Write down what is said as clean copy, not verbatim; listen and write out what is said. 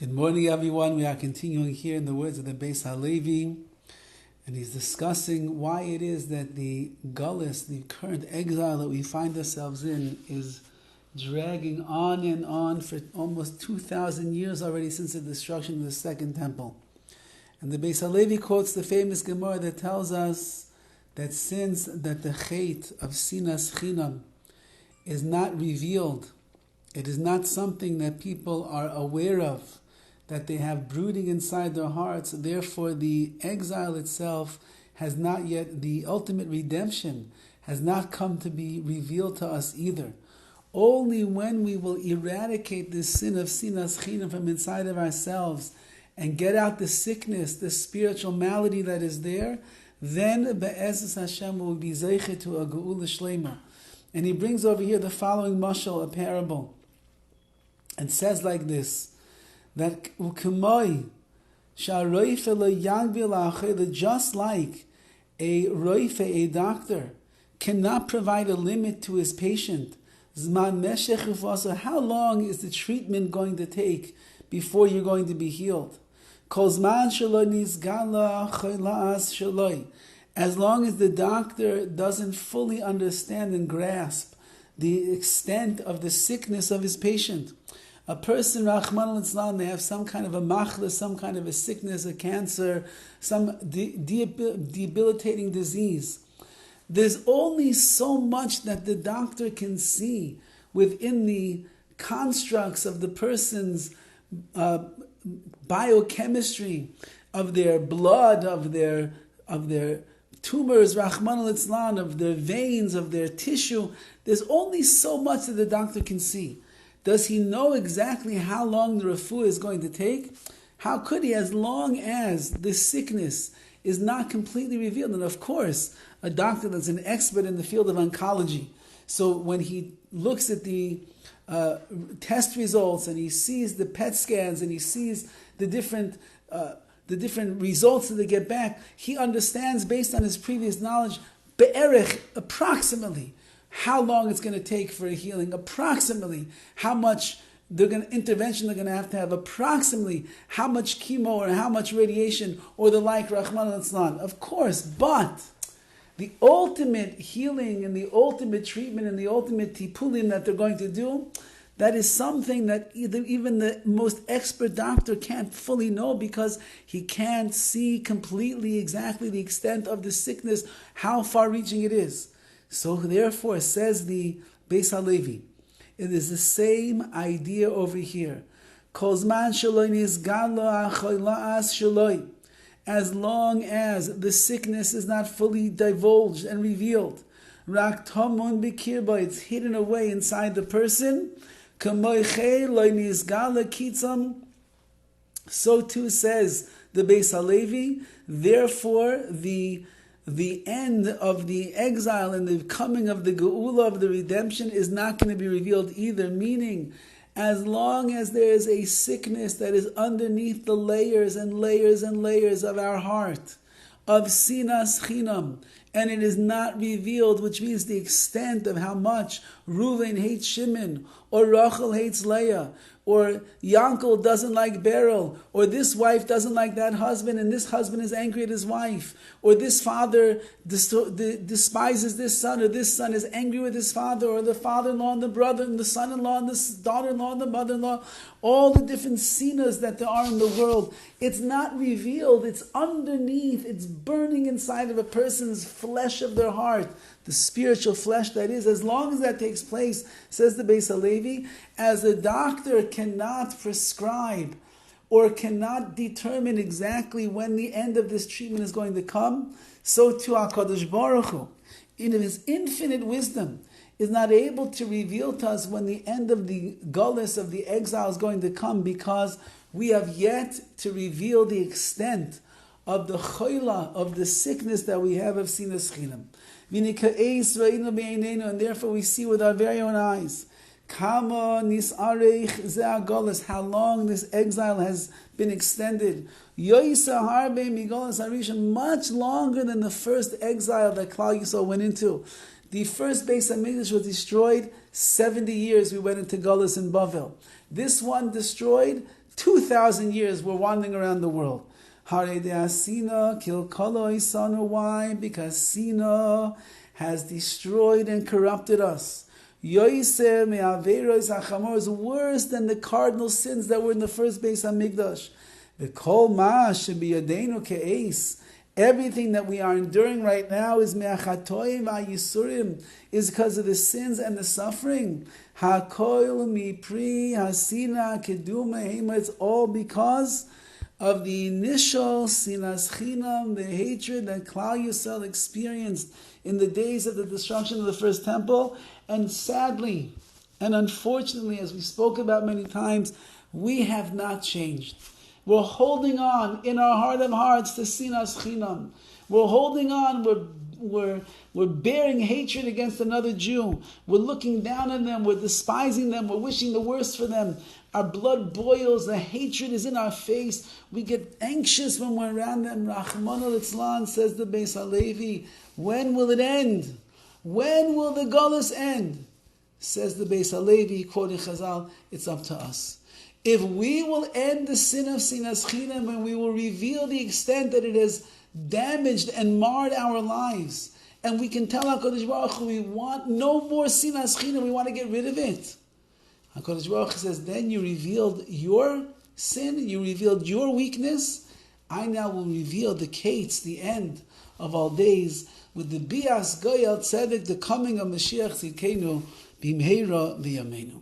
Good morning, everyone. We are continuing here in the words of the Beis Halevi, and he's discussing why it is that the gullus, the current exile that we find ourselves in, is dragging on and on for almost 2,000 years already since the destruction of the Second Temple. And the Beis Halevi quotes the famous Gemara that tells us that since that the chait of Sinas Chinam is not revealed, it is not something that people are aware of, that they have brooding inside their hearts. Therefore, the exile itself has not yet, the ultimate redemption has not come to be revealed to us either. Only when we will eradicate this sin of Sinas Chinam from inside of ourselves and get out the sickness, the spiritual malady that is there, then Be'ezus Hashem will be zeiche to a geula shlema. And he brings over here the following mashal, a parable, and says like this, that just like a roife, a doctor, cannot provide a limit to his patient. How long is the treatment going to take before you're going to be healed? As long as the doctor doesn't fully understand and grasp the extent of the sickness of his patient. A person, Rahman al-Islam, they have some kind of a machla, some kind of a sickness, a cancer, some debilitating disease. There's only so much that the doctor can see within the constructs of the person's biochemistry, of their blood, of their tumors, Rahman al-Islam, of their veins, of their tissue. There's only so much that the doctor can see. Does he know exactly how long the refuah is going to take? How could he, as long as the sickness is not completely revealed? And of course, a doctor that's an expert in the field of oncology, so when he looks at the test results and he sees the PET scans and he sees the different results that they get back, he understands based on his previous knowledge, be'erech, approximately, how long it's going to take for a healing, approximately how much intervention they're going to have, approximately how much chemo or how much radiation or the like, Rahman al-Islam. Of course, but the ultimate healing and the ultimate treatment and the ultimate tipulim that they're going to do, that is something that even the most expert doctor can't fully know, because he can't see completely exactly the extent of the sickness, how far-reaching it is. So therefore, says the Beis Halevi, it is the same idea over here. As long as the sickness is not fully divulged and revealed, it's hidden away inside the person, so too says the Beis Halevi, therefore the end of the exile and the coming of the geula, of the redemption, is not going to be revealed either. Meaning, as long as there is a sickness that is underneath the layers and layers and layers of our heart, of Sinas Chinam, and it is not revealed, which means the extent of how much Reuven hates Shimon, or Rachel hates Leah, or Yankel doesn't like Beryl, or this wife doesn't like that husband, and this husband is angry at his wife, or this father despises this son, or this son is angry with his father, or the father-in-law and the brother, and the son-in-law and the daughter-in-law and the mother-in-law, all the different sinas that there are in the world. It's not revealed, it's underneath, it's burning inside of a person's flesh of their heart, the spiritual flesh that is. As long as that takes place, says the Beis Halevi, as a doctor cannot prescribe or cannot determine exactly when the end of this treatment is going to come, so too HaKadosh Baruch Hu, in his infinite wisdom, is not able to reveal to us when the end of the gullus, of the exile, is going to come, because we have yet to reveal the extent of the choila, of the sickness that we have of Sinas Chinam. And therefore we see with our very own eyes how long this exile has been extended. Much longer than the first exile that Klal Yisrael went into. The first Beis HaMikdash was destroyed 70 years. We went into Galus in Bavel. This one destroyed 2,000 years we're wandering around the world. Why? Because Sina has destroyed and corrupted us. Yoiser me'averos hachamor is worse than the cardinal sins that were in the first Beis Hamikdash. V'kol ma shebiyadenu ke'es. Everything that we are enduring right now is me'achatoim v'yisurim, is because of the sins and the suffering. Hakoil mipri hasina keduma hema. It's all because of the initial sinas chinam, the hatred that Klal Yisrael experienced in the days of the destruction of the first temple. And sadly, and unfortunately, as we spoke about many times, we have not changed. We're holding on in our heart of hearts to sinas chinam. We're holding on, we're bearing hatred against another Jew. We're looking down on them, we're despising them, we're wishing the worst for them. Our blood boils, the hatred is in our face. We get anxious when we're around them. Rahman al-Itzlan, says the Beis Halevi, when will it end? When will the Galus end? Says the Beis Halevi, quoting Chazal, it's up to us. If we will end the sin of sinas chinam, and we will reveal the extent that it has damaged and marred our lives, and we can tell HaKadosh Baruch Hu, we want no more sinas chinam, we want to get rid of it. HaKadosh Baruch Hu says, then you revealed your sin, you revealed your weakness, I now will reveal the kates, the end of all days, with the bias goyal tzedek, the coming of Mashiach Tzidkenu, bimheira v'yameinu.